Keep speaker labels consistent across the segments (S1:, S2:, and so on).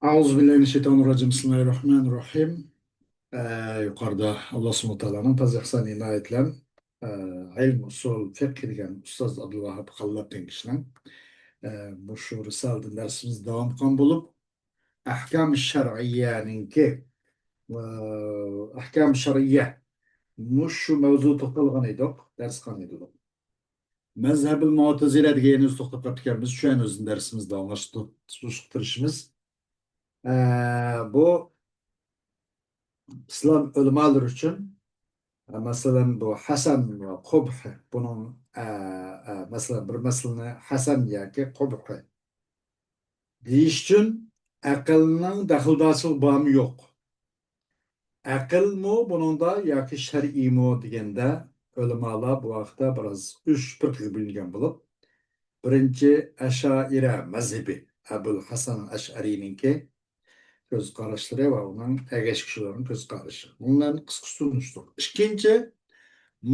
S1: Euzubillahimineşşeytanirracim. Bismillahirrahmanirrahim. Yukarıda Allah subhanahu teala'nın pazıksan inayetlen ilm usul fiqh degan Ustaz Abdülvahab Kallab degan kişinin bu şu Risale'den dersimiz devam kılan bulup ahkam-ı şer'iyyeninki ahkam-ı şer'iyye şu mevzu to'xtalgan edik, ders qilgan edik. Mezhebil Mu'tezile deganimiz to'xtab qolganmiz. Shu an o'zini darsimizda almashtirishimiz. Bu İslam ulamolar uchun masalan bu hasan va qubh bunun masalan bir masalani hasan yoki qubh deyish uchun aqlning daxldorchiligi bormi yo'q. Aqlmi buningda yoki shar'iymi deganda ulamolar bu haqda biroz uch firqaga bo'lingan bo'lib, birinchi Ashaira mazhabi Abul Hasan Ash'arininki ko'z qarashlari va uning ergashuvchilarning ko'z qarashi. Bunlarni qisqacha tushuntirdik. Ikkinchi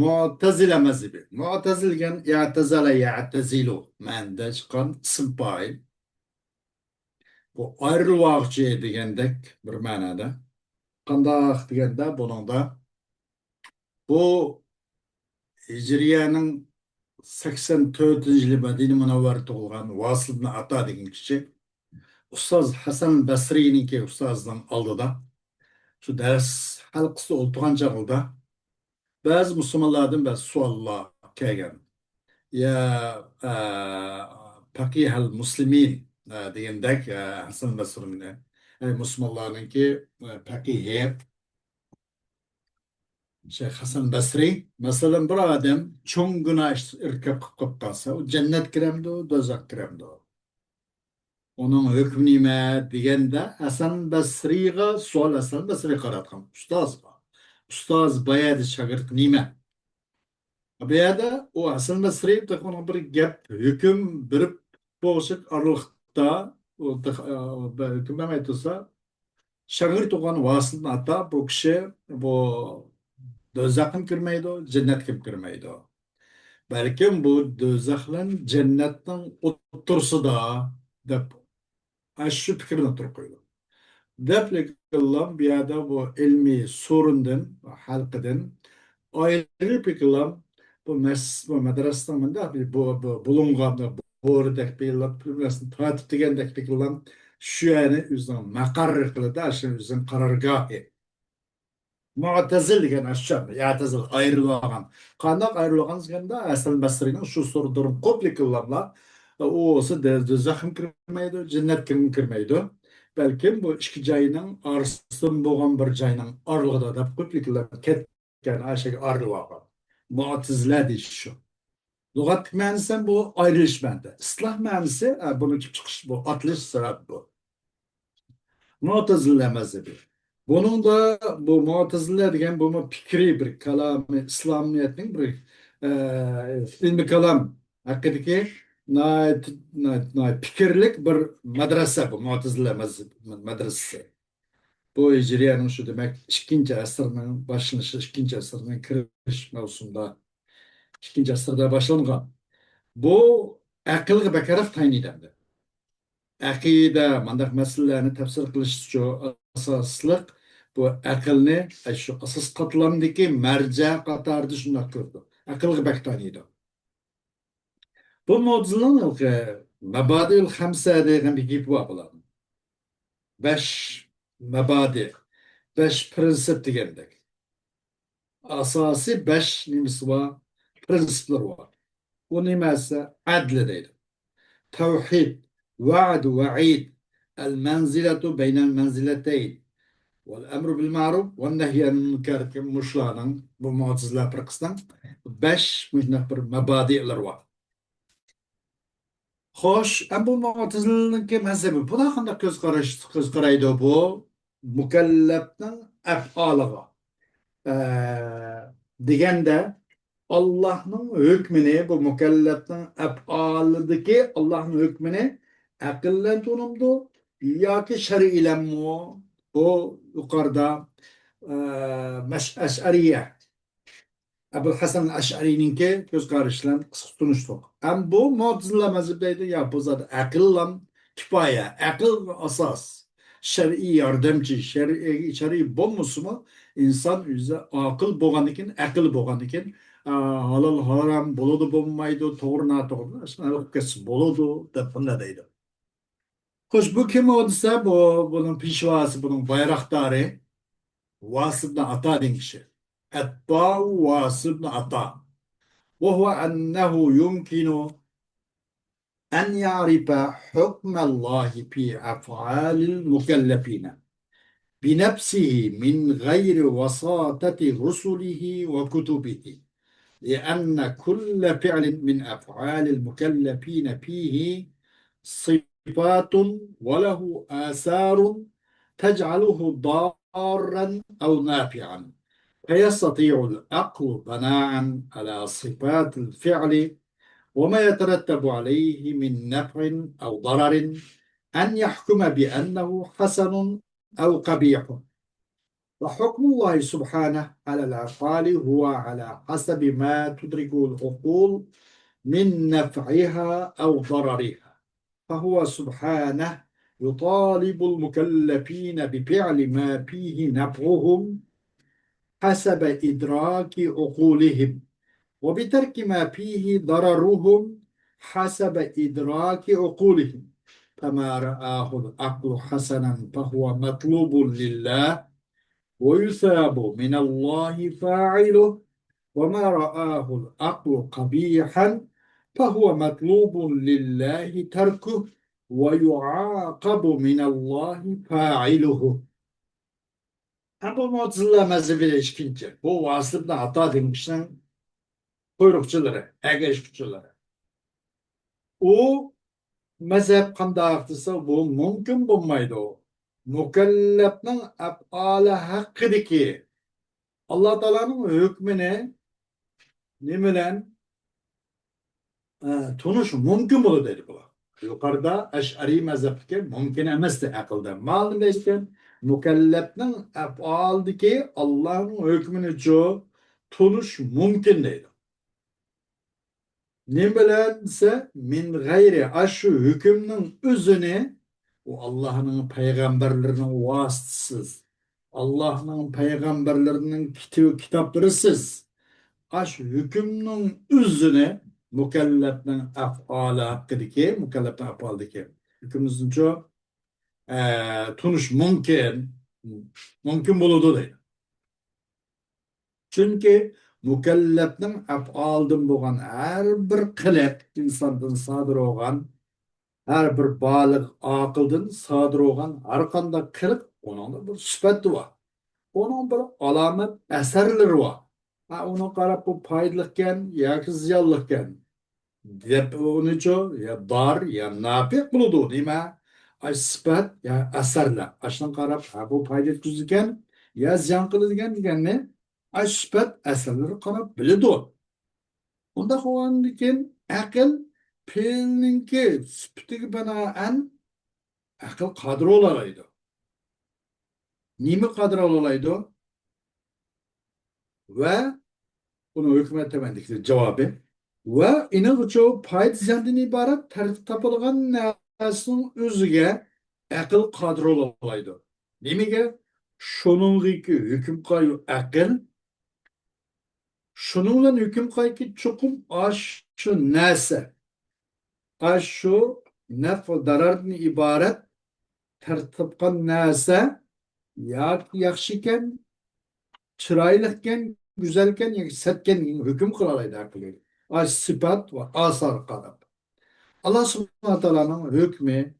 S1: Mu'tazila mazhabi. Mu'tazil degan ya'tazala ya'tazilu ma'noda chiqqan ism fa'il. Bu ayrilmoqchi degandek bir ma'noda. Qandoq deganda buningda bu Hijriyaning 84 yili Madina Munavvar tug'ilgan Vasil ibn Ata degan kishi Ustoz Hasan Basriyninki ustozining oldida shu dars halqasida o'tirgan chog'ida ba'zi musulmonlardan ba'zi savollar kelgan. Ya Fakihal Muslimin degandek Hasan Basriyni musulmonlarninki faqihi Şeyh Hasan Basri masalan bir odam cho'ng gunoh irkab qilib qolsa, u jannat kiramdi, do'zax kiramdi. Onun hükmü nima deganda Hasan Basriga savol Hasan Basri qaratgan ustozga. Ustoz bayadi shogird nima? Bu yerda u Hasan Basri ona bir gap hukm berib bo'lishib arliqda hukm aytsa shogird o'qgan Vasil ata bu kishi bu do'zaxga kirmaydi, jannatga kirmaydi. Balkim bu do'zaxlan jannatning o'ttirsida deb shu fikrni turib qo'ydi. Deplekilam bir yerde bu ilmi sorundan, halkıdan ayrı fikrlam bu madrasadan da bu bulungan bu oradaki bir tatip degendek fikrlam şu yani üzerine makarr kılıda aşağı üzerine karargahı. Mu'tazil degan aşağı, ya'tazil ayrılgan. Qanday ayrılgan deganda Hasan Basrining shu so'rdirim ko'plik qilganlar. U olsa do'zaxga kirmaydi, jannatga kirmaydi. Balkim bu ikki joyning orasida bo'lgan bir joyning oralig'ida deb ko'pliklar ketgan ashaga ayrılgan. Mu'tazila deyish shu. Lug'at ma'nosi bu ayrilish ma'nosi. Isloh ma'nosi buni chiqish bu atlish sabab bu. Mu'tazila mazhabi. Bunun da bu Mu'tazile degan bu fikri bir kalamı İslamiyet'in bir ilmi kalam hakiki fikirlik bir madrasa bu Mu'tazile madrasası. Bu Hicriye'nin şu demek ikinci asırının başlanışı, ikinci asırının kiriş mevzusunda ikinci asırda başlangan. Bu akılga bekaraf tayin edildi. Aqida mandaq masalalarni tafsir qilish uchun asosliq bu aqlni shu asos qatlamdagi marja qatorida shundoq ko'rdi. Aqlga baktaniydi. Bu mo'jizalarga mabadil xamsa degan bir gap bor bo'ladi. 5 mabadi, 5 prinsip degandek. Asosiy 5 nimasi bor, prinsiplar bor. U nimasi adl deydi. Tavhid, va'd, va'id, el-manzilatu beynel manzileteyn. والأمر بالمعروف والنهي عن المنكر مشلانın bu mucizler pırkısından 5 müjnak bir mabadi'ler var. Hoş, bu mucizlerin mezhebi bu da kanda göz karaydı bu mükelleften ef'alığa. Degende Allah'ın hükmünü bu mükelleften ef'alıdaki Allah'ın hükmünü akıllen tunumdu ya ki şer'iyle mu? Bu yukarıda Eş'ariye Ebu Hasan Eş'ari'ninki göz karışılan kısa tunuştuk. Hem bu mu'tazile mezhebdeydi ya bu zaten akılla kifaya, akıl asas. şer'i yardımcı, şer'i bulmusu mu insan yüzü akıl boğan iken, akıl boğan iken halal haram buludu bulmaydı, doğru na doğru. Aslında kes buludu da bunda deydi. Hoş bu kim olursa bunun pişvası, bunun bayraktarı Vasıf ibn Ata den kişi. Etta Vasıf ibn Ata. وهو أنه يمكن أن يعرف حكم الله في أفعال المكلفين بنفسه من غير وساطة رسله وكتبه لأن كل فعل من أفعال المكلفين فيه صفات وله آثار تجعله ضارا أو نافعا فيستطيع العقل بناء على صفات الفعل وما يترتب عليه من نفع أو ضرر أن يحكم بأنه حسن أو قبيح وحكم الله سبحانه على الأفعال هو على حسب ما تدركه العقول من نفعها أو ضررها فهو سبحانه يطالب المكلفين بفعل ما فيه نفعهم حسب إدراك عقولهم وبترك ما فيه ضررهم حسب إدراك عقولهم فما رآه العقل حسنا فهو مطلوب لله ويثاب من الله فاعله وما رآه العقل قبيحا فهو مطلوب لله تركه ويعاقب من الله فاعله. Bu Mu'tezile mezhebiyle ilişkince bu vasıfta hata demişsin kuyrukçuları, egeşçuları. O mezhep kandağıtısa bu mümkün bulmaydı o. Mükellefnin af'ala hakkıdaki Allah Teala'nın hükmüne nimelen tunuş mümkün bulu dedi bu. Yukarıda Eş'ari mezhepke mümkün emesti akılda. Malum deyken mükellefnin af'aldaki Allah'ın hükmünü çoğu tunuş mümkün değil. Ne bilense min gayri aşı hükümün üzüne o Allah'ın peygamberlerinin vasıtsız Allah'ın peygamberlerinin kitaplarısız aş hükümün üzüne mükelleften af'ala hakkıdaki mükelleften af'aldaki hükümümüzün çoğu tunuş mümkün buludu değil. Çünkü mükellefnin af'aldan boğan her bir kılık insandan sadır olgan her bir balık akıldan sadır olgan her kanda kılık onun da bir süpeti var. Onun bir alamet eserleri var. Onu qarab bu paydalıkken ya ziyanlıkken dep onu ya dar ya nafi buludu değil mi? Ay sıfat ya eserler. Aşdan qarab bu payda etkizirken ya ziyan kılırken ne? Ay sıfat eserleri qarab bilidi. Onda qo'ygandikin aql fe'lninki sifatiga binoan aql qadri olaydi. Nima qadri olaydi? Ve bunu hükümet temendikleri cevabı ve inin çoğu payet ziyandan ibaret tertip tapılgan nesinin özüge akıl kadro olaydı. Demege şununki hüküm kayu akıl şununla hüküm kayki çokum aşı nese aşı nef darardan ibaret tertipkan nese yakşiken çıraylıkken güzelken setken hüküm kılalaydı akıllı. Ay sıfat ve asar kadar. Allah subhanahu teala'nın hükmü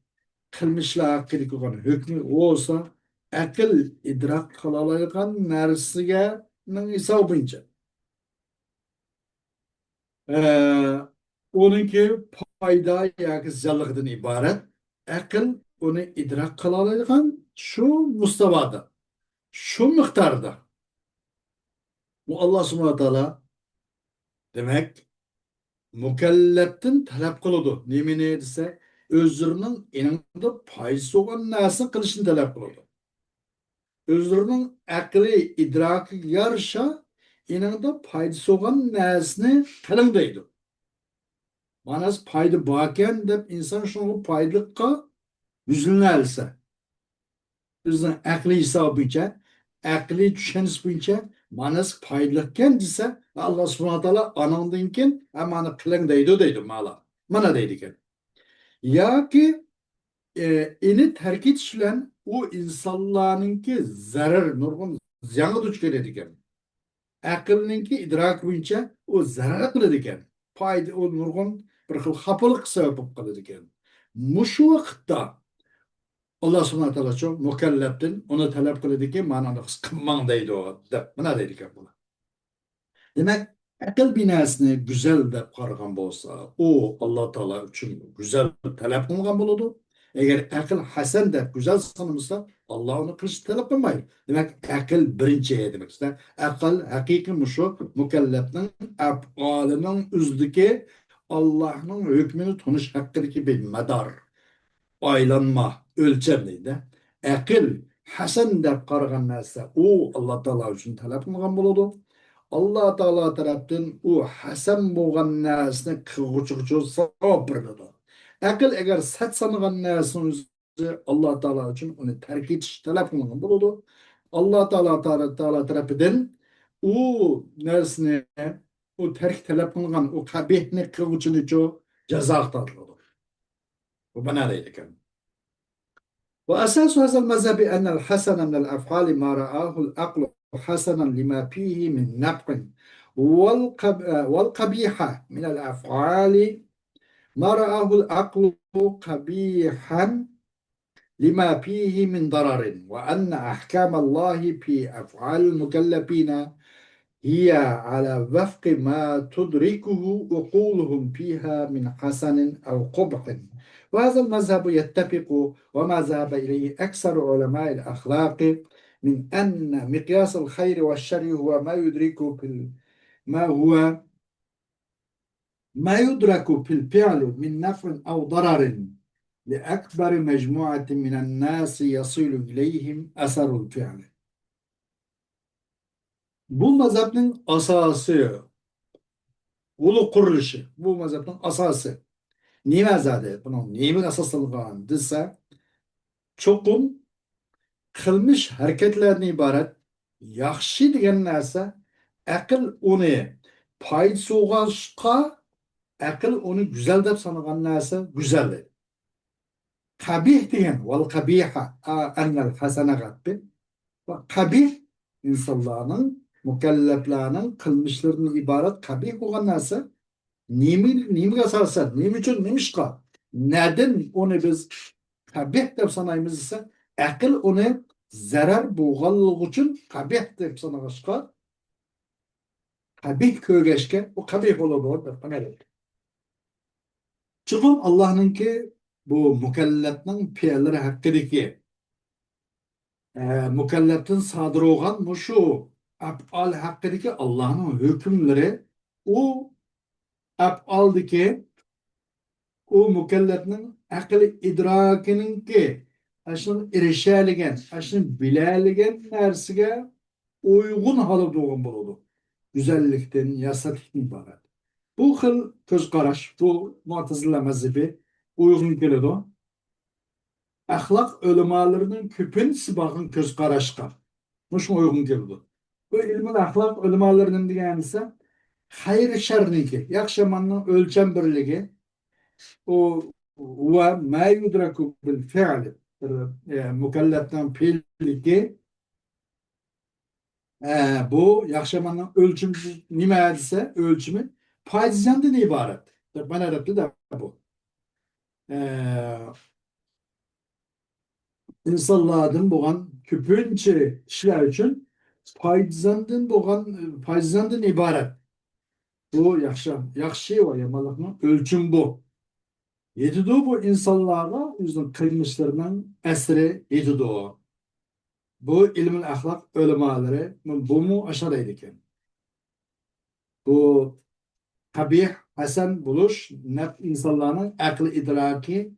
S1: kılmışlar hakkındaki olan hükmü olsa akıl idrak kılalaygan nersige hesabınca. Onunki payda yani ziyallıktan ibaret. Akıl onu idrak kılalaygan şu mustavada. Şu miktarda. Bu Allah subhanahu teala demek mükelleftin talep kılıdı. Nemine dese özlerinin eninde paysı olan nasıl kılışını talep kılıdı. Özlerinin akli idraki yarışa eninde paysı olan nasını kılındaydı. Manası paydı baken de insan şunu paydıkka yüzünü else. o'zining aqliy hisobi bo'yicha, aqliy tushunish bo'yicha manasi foydalikan desa, Alloh subhanahu taolo anandan keyin mani qiling deydi ma'la. Mana deydi ekan. Yoki ini tark etish bilan u insonlarningki zarar, nurg'un ziyonga duch keladi ekan. Aqlninki idrok bo'yicha u zarar qiladi ekan. Foyda u nurg'un bir xil xafalık sabab bo'lib qoladi ekan. Mushu vaqtda Alloh subhanahu taolo shu mukallafdan uni talab qiladiki, mana uni qilmang deydi deb. Mana deydi ekan bular. Demek akıl binasını güzel deb qaragan bo'lsa, u Alloh taolo uchun güzel talab qilgan bo'ladi. Eğer akıl hasan deb güzel sanılsa, Allah onu qilish talab qilmaydi. Demek akıl birinchi demek. Akıl haqiqiy şu mukallafning af'olining o'zidagi Allohning hukmini tunish haqidagi bir madar, aylanma, o'lcham deydi. Akıl hasan deb qaragan narsa u Alloh taolo uchun talab qilgan bo'ladi. Allah Teala tarafından o hasan bo'lgan narsani qilg'uchi savob beriladi. Aql agar sat sangan narsani Allah Teala uchun uni tark etish talab qilingan bo'ladi. Allah Teala tarafından o narsani o tark talab qilingan o qabihni qilg'uchini jazo tortiladi. Bu bana deydi ekan. وأساس هذا المذهب أن الحسن من الأفعال ما رآه العقل حسنا لما فيه من نفع والقبيح من الأفعال ما رآه العقل قبيحا لما فيه من ضرر وأن أحكام الله في أفعال المكلفين هي على وفق ما تدركه عقولهم فيها من حسن أو قبح وهذا المذهب يتفق وما ذهب إليه أكثر علماء الأخلاق من أن مقياس الخير والشر هو ما يدرك في الفعل من نفع أو ضرر لأكبر مجموعة من الناس يصل إليهم أثر الفعل. Bu mazhabın asası, ulu kuruluşu, bu mazhabın asası. Nime zaten bunun neyin asasılgan dese, çokum kılmış hareketlerine ibaret, yaxşı degen narsa, akıl onu paysuğaşka, akıl onu güzel dep sanıgan narsa güzeldir. Kabih degen, vel kabiha, annel hasana gatbi, kabih insanların, mükelleflerinin kılmışlarının ibaret kabih olan narsa, nimi asarsa, nimi için nimişka, neden onu biz kabih dep sanayımız ise, akıl onu zarar boğallığı için kabih dep sanayışka, kabih kögeşke, o kabih olur. Bana dedi. Çünkü Allah'ın ki bu mükellefnin piyerleri hakkındaki mükelleftin sadır olan bu şu af'al hakkındaki Allah'ın hükümleri o af'aldaki o mükellefnin akıl idrakinin ki aşın erişeligen, aşın bileligen nersige uygun halı doğum buludu. Güzellikten, yasatıktan ibaret. Bu hıl göz qaraş, bu Mu'tezile mezhebi uygun geledi. Ahlak ölümalarının köpüncesi bakın göz qaraşqa. Muş uygun geledi. Bu ilmin ahlak ölümalarının degen ise hayır şerriki, yakşamanın ölçem birligi o ve ma yudraku bil fi'li mükelleften fi'liki bu yakşamanın ölçümü nime ise ölçümü payizyandan ibaret. Ben Arap'ta da bu. İnsanlardan boğan köpünçe işler için payizyandan ibaret. Bu yakşı ve yamalıkның ölçüm bu. Yetidu bu insanlarla yüzün kılmışlarının esri yetidu. Bu ilmin ahlak ölümaları bu mu aşağıda iken. Bu kabih, hasan buluş, insanların aklı idraki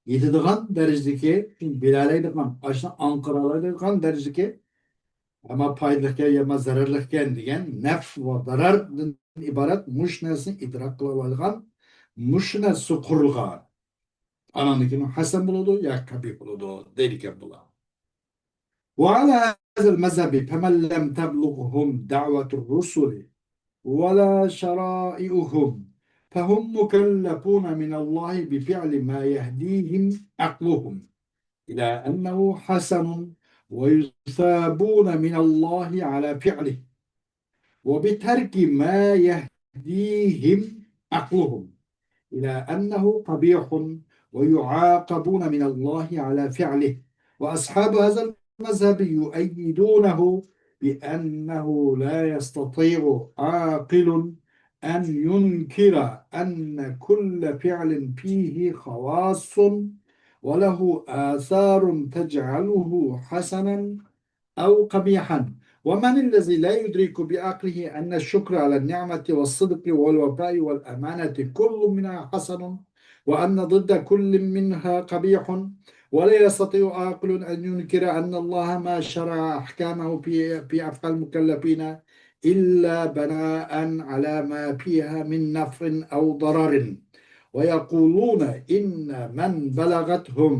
S1: yetidigan derecedeki bilaleydigan, aşına ankaralaydigan derecedeki ama paylıkken ya zararlıkken diyen nef ve zarardan ibaret muş nesini idrak kılabilgan, muş nesi kurulgan. Ananınkinin hasan buludu ya kabih buludu dedikken bula. وعلى هذا المذهب فمن لم تبلغهم دعوة الرسل ولا شرائعهم فهم مكلفون من الله بفعل ما يهديهم عقلهم إلى أنه حسن، ويثابون من الله على فعله، وبترك ما يهديهم عقلهم إلى أنه قبيح، ويعاقبون من الله على فعله. وأصحاب هذا المذهب يؤيدونه بأنه لا يستطيع عاقل أن ينكر أن كل فعل فيه خواص وله آثار تجعله حسنا أو قبيحا. ومن الذي لا يدرك بعقله أن الشكر على النعمة والصدق والوفاء والأمانة كل منها حسن، وأن ضد كل منها قبيح؟ ولا يستطيع عاقل أن ينكر أن الله ما شرع أحكامه في أفعال المكلفين إلا بناء على ما فيها من نفع أو ضرر. ويقولون إن من بلغتهم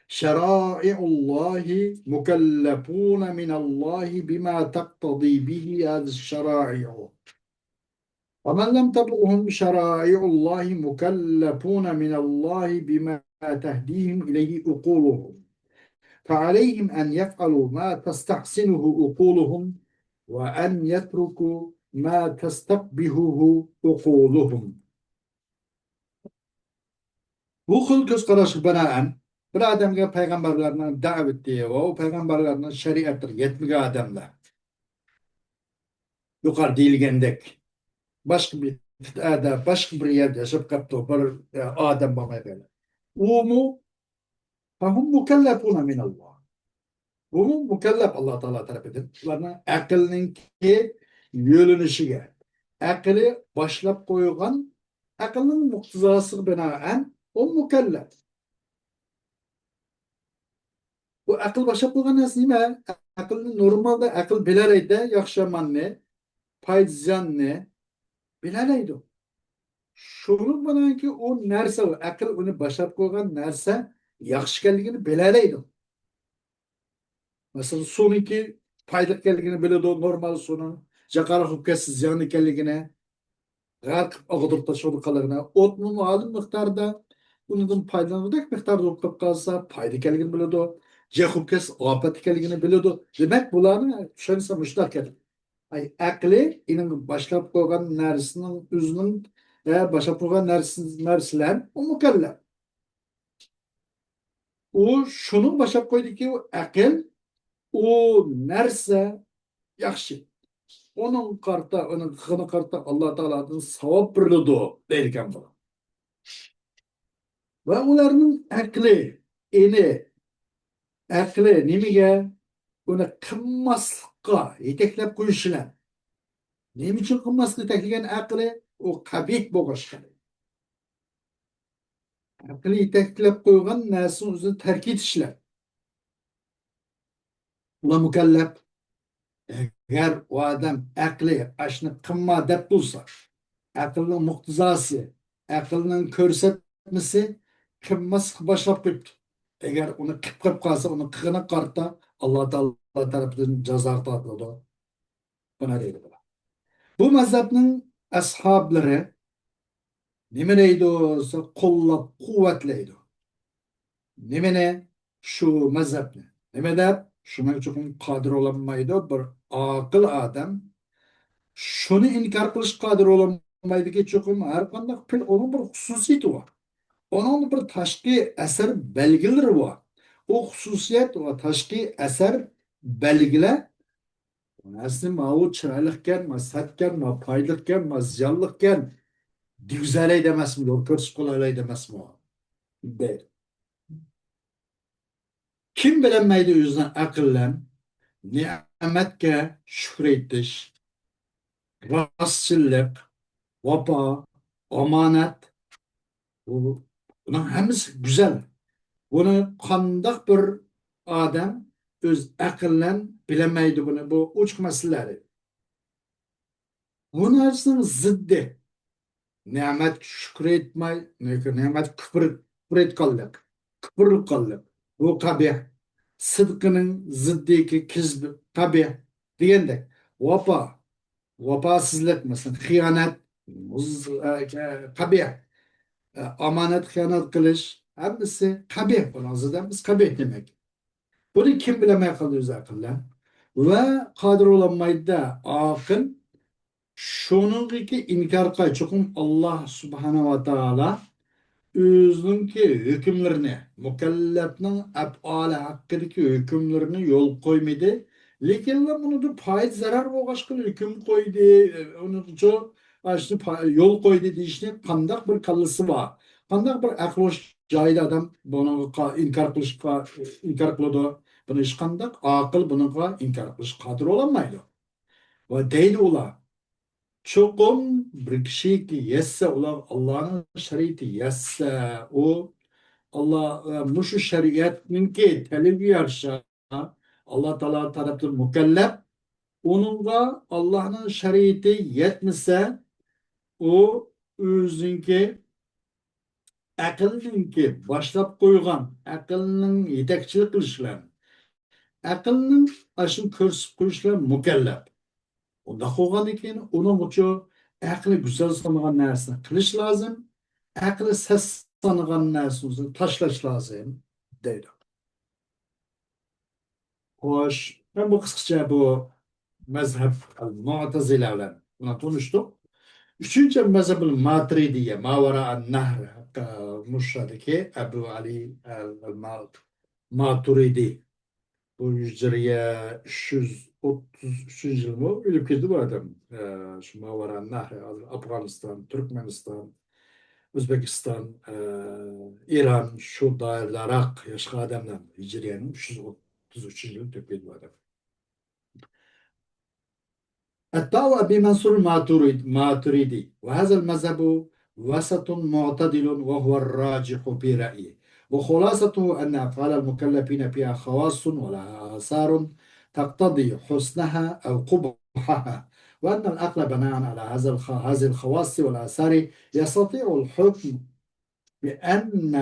S1: شرائع الله مكلفون من الله بما تقتضي به هذه الشرائع، ومن لم تبلغهم شرائع الله مكلفون من الله بما تهديهم إليه عقولهم، فعليهم أن يفعلوا ما تستحسنه عقولهم، وأن يتركوا ما تستقبحه عقولهم. Bu xil ko'zqarash binoan bir odamga payg'ambarlarning da'vati va u payg'ambarlarning shariatiga yetmagan odamlar yuqori deyilgandek boshqa bir yerda yashab qolibdi bir odam bo'lmay qoldi. Umu fahum mukallafuna minalloh. Umu mukallaf Alloh taolo tarafidan ularning aqlninki yo'linishiga aqli boshlab qo'ygan aqlning muqtazosiga binoan u mukallaf. Bu aql boshqa bo'lgan narsa nima? Aqlni normalda aql bilalaydi, yaxshi yomonni, foyda ziyonni bilalaydi. Shuni bilanki u narsa, aql uni boshlab qo'ygan narsa yaxshi ekanligini bilalaydi. Masalan, suvniki foyda ekanligini biladi, normal suvni, jaqara hukasi ziyon ekanligini, g'arq og'dirib tashlaydiganligini, o'tni ma'lum miqdorda unidan foydalanadigan miqdorda o'qib qolsa foyda ekanligini biladi. Jahubkes afet ekanligini biladi. Demek bularni tushunsa mushtaq ekan. Ay aqli inin boshlab qo'ygan narsaning o'zining boshlab qo'ygan narsalar u mukallaf. U shuni boshlab qo'ydiki, aql u narsa yaxshi. Onun qarta, onun qini qarta Alloh taoladan savob beriladi deyilgan bu. Va ularning aqli, ini aqli nimaga uni qilmaslikqa yetaklab qo'yishlar. Nima uchun qilmaslikqa yetaklagan aqli? U qabih bo'lg'ishqa. Aqli yetaklab qo'ygan narsani o'zini tark etishlar. Ular mukallaf. Agar u odam aqli ashni qilma deb bo'lsa, aqlning muqtazosi, aqlning ko'rsatmasi qilmaslikqa boshlab qo'yibdi. Agar uni qilib qolsa, uni qilgani qarta Alloh taolo tarafidan jazo tortiladi. Buna deydi. Bu mazhabning ashablari nima deydi? Qo'llab quvvatlaydi. Nimani? Shu mazhabni. Nima deb? Shuning uchun qodir ololmaydi bir aql odam. Shuni inkor qilish qodir ololmaydiki, cho'qim har qanday fil onun bir xususiyati bor. Onun bir tashqi asar belgilari bor. O xususiyat va tashqi asar belgilar nasıl mağu çıraylıkken, ma satken, ma paylıkken, ma ziyallıkken güzeley demez mi? Yol körsü kolaylığı demez mi o? Değil. Kim bilemeydi o yüzden akıllen, nimetke şükretiş, rastçılık, vapa, amanet, bunun hepsi güzel. Bunu kandak bir adam öz akıllen bilemeydi bunu. Bu uç meseleleri. Bu narsanın zıddı. Nimet şükretmey, nimet küfür etkallık, küfür kallık. Bu kabih. Sıdkının ziddiki kizb, tabi degende. Vapa, vapasızlık mesela, hıyanet, tabi, amanet hıyanet kılış, hepsi tabi. Bunun zıddı biz tabi demek. Bunu kim bilemeye kalıyoruz akılla? Ve kadir olamaydı da akıl, şunun ki inkar kay, çokum Allah subhanahu ve taala özünki hükümlerini, mükellefnin af'ali hakkındaki hükümlerini yol koymadı. Lekin bunu da payet zarar boğaşkın hüküm koydu, onu çok aşırı yol koydu deyişine kandak bir kallısı var. Kandak bir akloş cahil adam bunu inkar kılışka, inkar kılıdı. Bunu iş kandak, akıl bunu inkar kılış kadir olamaydı. Ve deydi ola. Çokum bir kişi ki yesse ola Allah'ın şeriti yesse o Allah muşu şeriatının ki telil yarşa Allah Teala tarafından mükellef onunla Allah'ın şeriatı yetmese o özünki akılınki başlap koygan akılının yetekçilik kılışlan akılının aşın körsüp kılışlan mükellef. Onda koygan ekan onun uçu aklı güzel sanılan narsani qilish lazım. Aklı ses sanılan narsani tashlash lazım deydi. Xo'sh, ben bu kısaca bu mezhep Mu'tazile bilan buna tanıştık. Üçüncü mezhebul Maturidiye, Mavara Nahr, Muş'taki Ebu Ali Maturidi. Bu hicriye 333 yıl mı? Ölüp gitti bu adam. Şu Mavara Nahr, Afganistan, Türkmenistan, Özbekistan, İran, şu dairler Irak yaşlı adamlar Hicriye'nin 333 yıl ölüp bu adam. الطاوة أبي منصور الماتريدي وهذا المذهب وسط معتدل وهو الراجح في رأيي وخلاصته أن أفعال المكلفين فيها خواص ولها آثار تقتضي حسنها أو قبحها وأن العقل بناء على هذه الخواص والآثار يستطيع الحكم بأن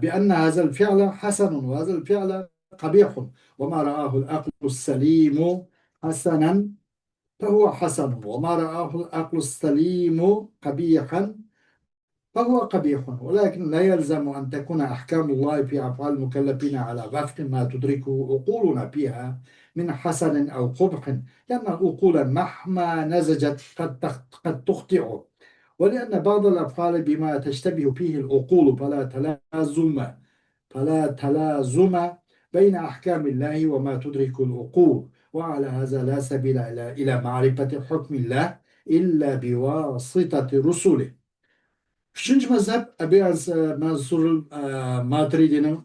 S1: بأن هذا الفعل حسن وهذا الفعل قبيح وما رآه العقل السليم حسنا فهو حسن وما رآه العقل السليم قبيحا فهو قبيح ولكن لا يلزم أن تكون أحكام الله في أفعال المكلفين على وفق ما تدركه عقولنا فيها من حسن أو قبح لأن العقول مهما نزجت قد تخطئ ولأن بعض الأفعال بما تشتبه فيه العقول فلا تلازم بين أحكام الله وما تدرك العقول وعلى هذا لا سبيل إلى معرفة حكم الله إلا بواسطة رسله. Üçüncü mezhep Ebu Mansur Maturidi'nin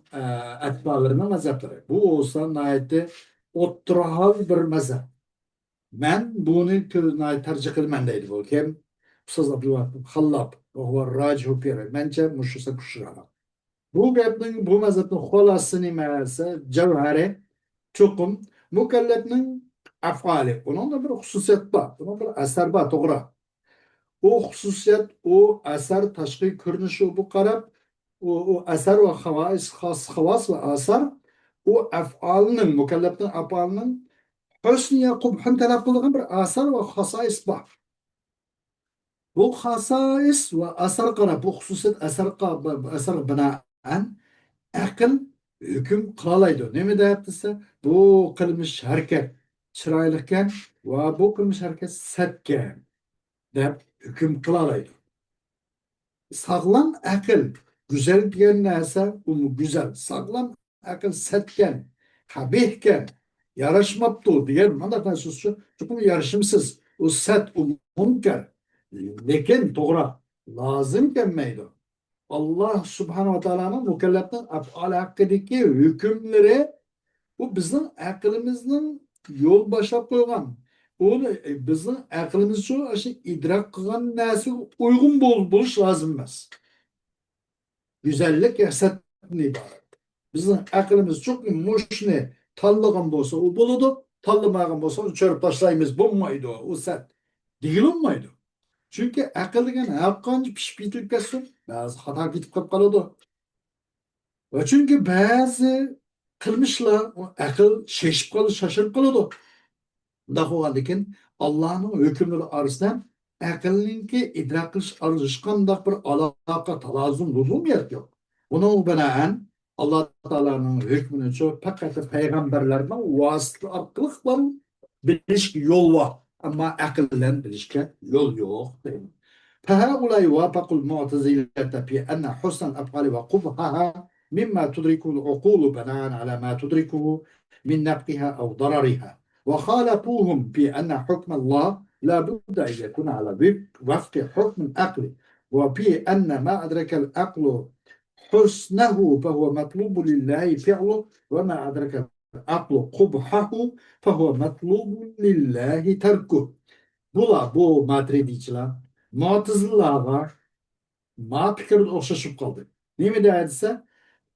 S1: etbalarının mezhepleri. Bu olsa nayette oturahal bir mezhep. Ben bunu tercih kılmam deydi bu. Kim? Ustaz Abdülvahab Hallab. O var racihu pire. Bence muşusa kuşurana. Bu gapning, bu mezhepnin xolasını meğerse cevheri çokum mükellefnin afali. Onun da bir hususiyet var. Onun bir eser var. Doğru. O hususiyet, o eser taşkı görünüşü bu karab, o eser ve havas ve eser o afalının, mükellefnin afalının hüsniye kubhun talep kılığın bir eser ve hasais var. Bu hasais ve eser karab, bu hususiyet eser binaen akıl hüküm kılalaydı. Ne mi deyaptıysa bu kılmış hareket çıraylıkken ve bu kılmış hareket setken deyip hüküm kılalaydı. Sağlam akıl güzel diyen neyse bu güzel. Sağlam akıl setken, kabihken, yarışmaptı diyen bana nasıl çünkü yarışımsız. O set, o münker. Lekin doğru. Lazım gelmeydi. Allah subhanahu wa ta'ala'nın mükelleften af'al hakkındaki hükümleri bu bizim aklımızın yol başlap koygan. Onu bizim aklımız şu idrak kılgan nesi uygun buluş lazım emas. Güzellik yasattın ibaret. Bizim aklımız çok muşni tanlagan bolsa o boludu, tanlamagan bolsa onu çörüp taşlayımız bulmaydı o set. Değil olmaydı. Çünkü akıl degen haqqanca pişip bitip ketsin. Bazı hata gitip kalıp kaladı. Ve çünkü bazı kılmışlar o akıl şaşıp kalı şaşırıp kalıdı. Daho lekin Allah'ın hükümleri arasında akılınki idrak kılış arışkanda bir alaka talazum lüzum yok. Buna binaen Allah Teala'nın hükmünü çok fakat peygamberlerden vasıta arkalıkla bilişki yol var. Ama akıllen bilişki yol yok. فهؤلاء وافقوا المعتزلة في أن حسن الأفعال وقبحها مما تدركه العقول بناء على ما تدركه من نفعها أو ضررها وخالفوهم في أن حكم الله لا بد أن يكون على وفق حكم العقل وفي أن ما أدرك العقل حسنه فهو مطلوب لله فعله وما أدرك العقل قبحه فهو مطلوب لله تركه. Bu matridiciler, mu'tezileler, ma fikir okşaşıp kaldı. Ne mi derse,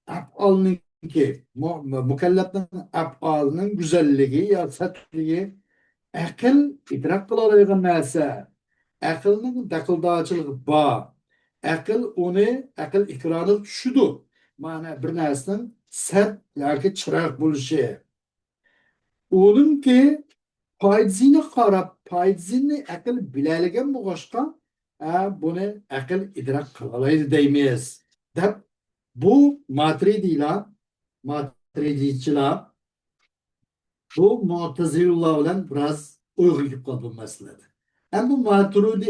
S1: af'alının ki, mükelleflerin af'alının güzelliği ya satliği, akıl idrak kılabildiğin neyse, akılının dakıldağçılığı ba, akıl ikranı şudur. Mana bir nesinin sert, yani çırak buluşu. Onun ki foydasini qarab, foydasini aql biladigan bo'lg'achqa, buni aql idrok qila oladi deymiz. Deb bu matridiychilar bu Mu'tazileler bilan biraz uyg'un kelib qoldi bu masalada. Ham bu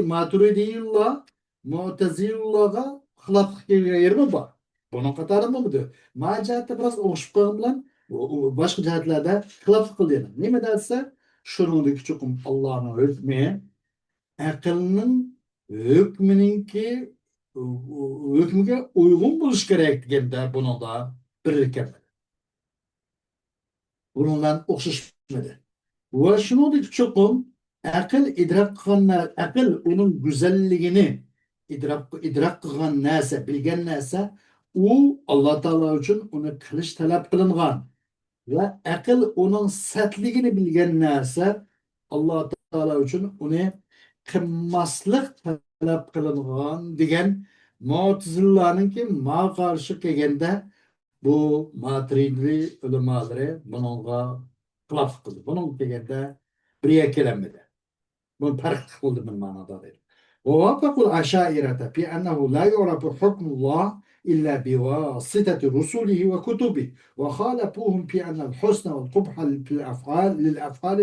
S1: Maturidiylar Mu'tazilelarga xiloflik kelgan yeri bor. Buning qatorida bu. Ma jihatda biraz o'xshab qolgan bilan boshqa jihatlarda xiloflik qildi. Nima desa, shuningdek chuqum Allohning hukmi aqlning hukmininki hukmiga uyg'un bo'lish kerak deganda buningda birlikka bununla o'xshashmadi. Va shuningdek chuqur aql idrok qilgan aql uning go'zalligini idrok qilgan narsa, bilgan narsa u Alloh taolo uchun uni qilish talab qilingan va aql uning satligini bilgan narsa Alloh taolo uchun uni qilmaslik talab qilingan degan mu'tazilalarningki ma qarshi kelganda bu matridli ulamoları bununla kılaf kıldı. Bunun degende buraya kelemedi. Bu fark kıldı bir manada değil. ووافقوا الأشاعرة في أنه لا يعرف حكم الله إلا بواسطة رسله وكتبه وخالفوهم في أن الحسن والقبح في الأفعال للأفعال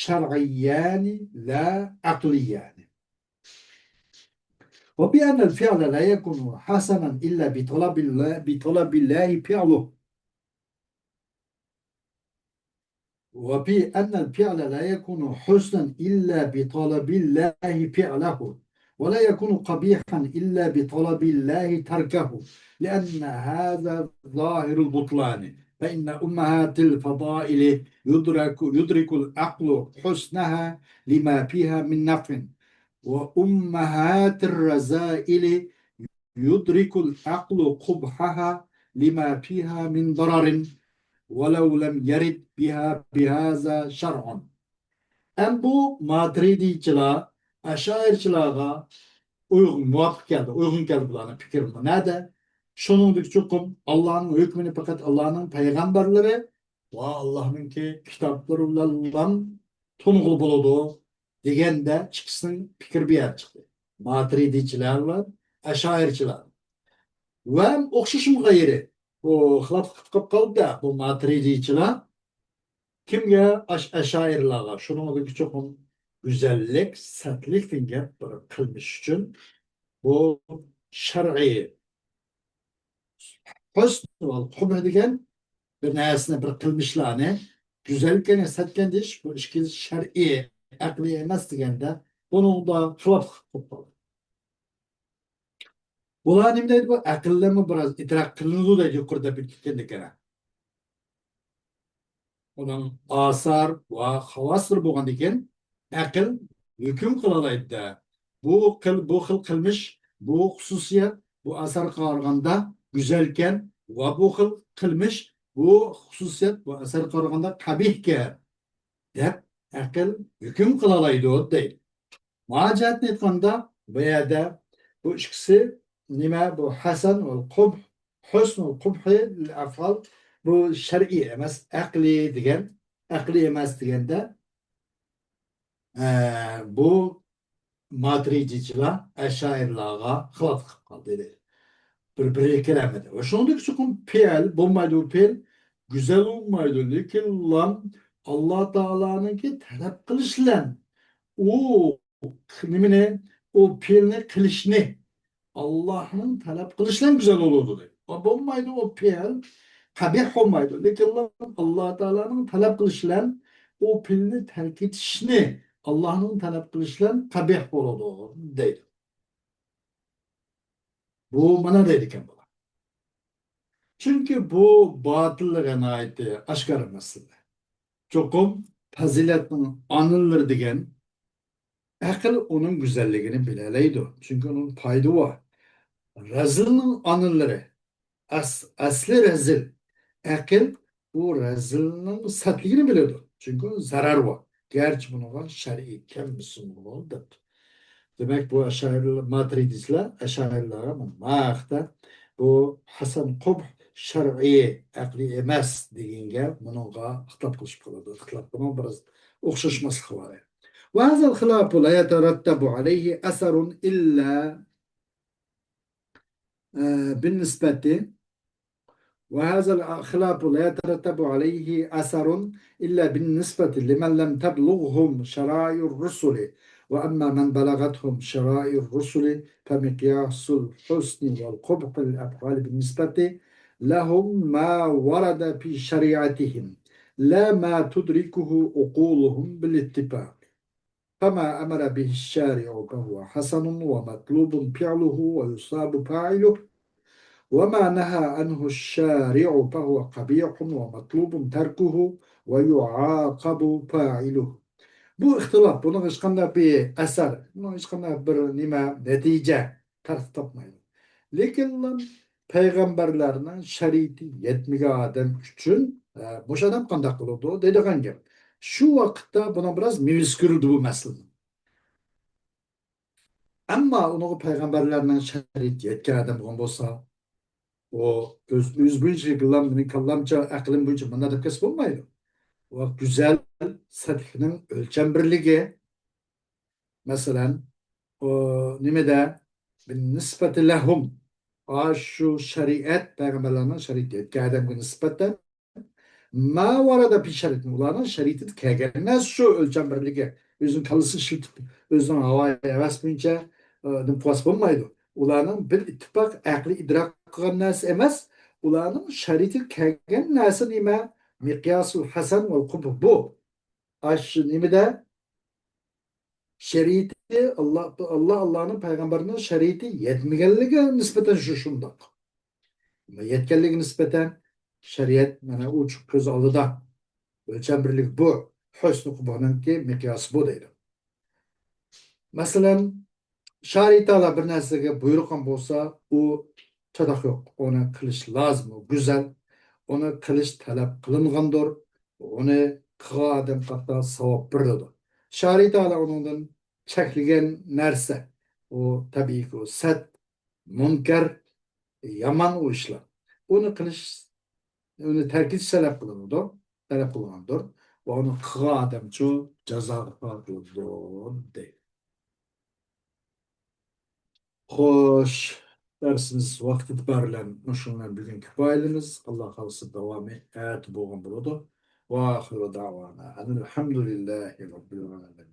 S1: شرعيان لا عقليان وبأن الفعل لا يكون حسنا إلا بطلب الله فعله وبأن الفعل لا يكون حسنا إلا بطلب الله فعله ولا يكون قبيحا إلا بطلب الله تركه لأن هذا ظاهر البطلان فإن أمهات الفضائل يدرك العقل حسنها لما فيها من نفع وأمهات الرذائل يدرك العقل قبحها لما فيها من ضرر وَلَوْ لَمْ يَرِدْ بِهَذَا شَرْعٌ. Hem bu Matridiciler, Aşairiciler'e muvafık geldi, uygun geldi bunların fikri. Nerede? Şununluk çukum Allah'ın hükmünü fakat Allah'ın peygamberleri ve Allah'ın ki kitaplarıyla tunğul buludu degende çıksın fikir bir yer çıktı. Matridicilerle Aşairiciler. Ve okşuşum gayri. Bu xilaf qilib qoldi bu matridiychilar kimga ashoirlarga shuningdek cho'qim go'zallik satlik degan bir qilmish uchun bu shar'iy husn va qubh degan bir narsani bir qilmishlarni go'zallikni satgan deyish bu ishki shar'iy aqliy emas deganda buningda xilof qilib qoldi. Bular nima deydi bu aqllarni biroz idrok qilinadi deydi yuqorida bitgandek. Onun asar ve havasır bo'lgandan keyin aql hukm qila oladi. Bu xil qilmish, bu xususiyat, bu asar qaraganda go'zalkan va bu xil qilmish, bu xususiyat, bu asar qaraganda qabihkan deb aql hukm qila oladi deydi. Muajiatni aytganda bu yerda bu ikkisi nima bu hasan va qubh husnul kubhi afal bu şer'i emas, akli degan, akli emas deganda bu madricichilar ashairlarga xilof qilib qoldi dedi. Bir kelamedi. Ve şundaki çünkü peyl, bulmaydı o peyl, güzel olmaydı. Lekin lan Allah Teala'nın ki talep kılışlan. O nimine, o peylni kılışını Allah'ın talep kılışlan güzel olurdu dedi. O bulmaydı o peyl, kabih olmaydı. Lekin lan Allah Teala'nın talep kılışlan o peylni terk etişini Allah'ın talep kılışlan kabih olurdu dedi. Bu bana dedik bu. Çünkü bu batıllığa ait aşkar mesele. Çokum faziletinin anılır degen akıl onun güzelliğini bileleydi. Çünkü onun paydı var. Rezilinin anıları asli rezil. Akıl bu rezilinin satligini biliyordu. Çünkü zarar var. Gerçi bunu var şer'i kem Müslüman oldu. Demek bu aşağılı matridistler aşağılılara mağda bu Hasan Kubh şer'i akli emas degenge bununla xitlap kılışıp kaladı. Xitlap bunun biraz okşaşması var. وهذا الخلاف لا يترتب عليه أثر إلا بالنسبة وهذا الخلاف لا يترتب عليه أثر إلا بالنسبة لمن لم تبلغهم شرائع الرسل وأما من بلغتهم شرائع الرسل فمقياس الحسن والقبح للأفعال بالنسبة لهم ما ورد في شريعتهم لا ما تدركه عقولهم بالاتفاق فما أمر به الشارع فهو حسن ومطلوب فعله ويصاب فاعله وما نهى عنه الشارع فهو قبيح ومطلوب تركه ويعاقب فاعله. Bu ihtilaf, bunun hiç qanday bir eser, bunun hiç qanday bir nima natija tartib topmaydi. Lekin lan payg'ambarlarning shariati yetmagan odam uchun o'sha odam qanday qiladi deydigan gap. Shu vaqtda buni biroz mevuz bu masala. Ammo uni payg'ambarlarning shariati yetgan odam bo'lsa, yüz bince kıllam, kallamca, aklım boyunca bana da kes olmaydı. O güzel sethinin ölçem birliği, mesela o nimede bin nispeti lehum, şu şeriat, peygamberlerinin şeriatı, kâdem bin nispeten ma varada bir şerit ulanın şeriatı kâgenmez şu ölçem birliği. Özün kalısı şıltıp, özün havaya evasmayınca nimpuas bulmaydı. Ulanın bir ittifak akli idrak kılgan nas emas, ulanın şeriatı kâgen nası nime miqyasul hasan vel kubh bu. Aş nimede şeriatı Allah'ın peygamberinin şeriatı yetmegenliğe nispeten şu şundak. Yetkenliğe nispeten şeriat yani uç göz alıda ölçem birlik bu. Hüsnü kubhanınki mikyası bu deydi. Mesela şaritala bir narsega buyruqan bolsa u çadak yok. Onu kılış lazım. O güzel. Onu kılış talep kılıngandır. Onu kığa adam katta savap birdir. Şaritala onundan çekligen narsa. O tabii ki o set, münker, yaman o işler. Onu kılış onu terk etiş talep kılınır. Talep kılıngandır. Ve onu kığa adam ço ceza kılınır deydi. Xo'sh, darsimiz vaqti bilan shundan bugun kifoyalimiz. Alloh xolisi davomi ayat bo'lgan bo'ladi. Va oxiru davona alhamdulillahi robbil alamin.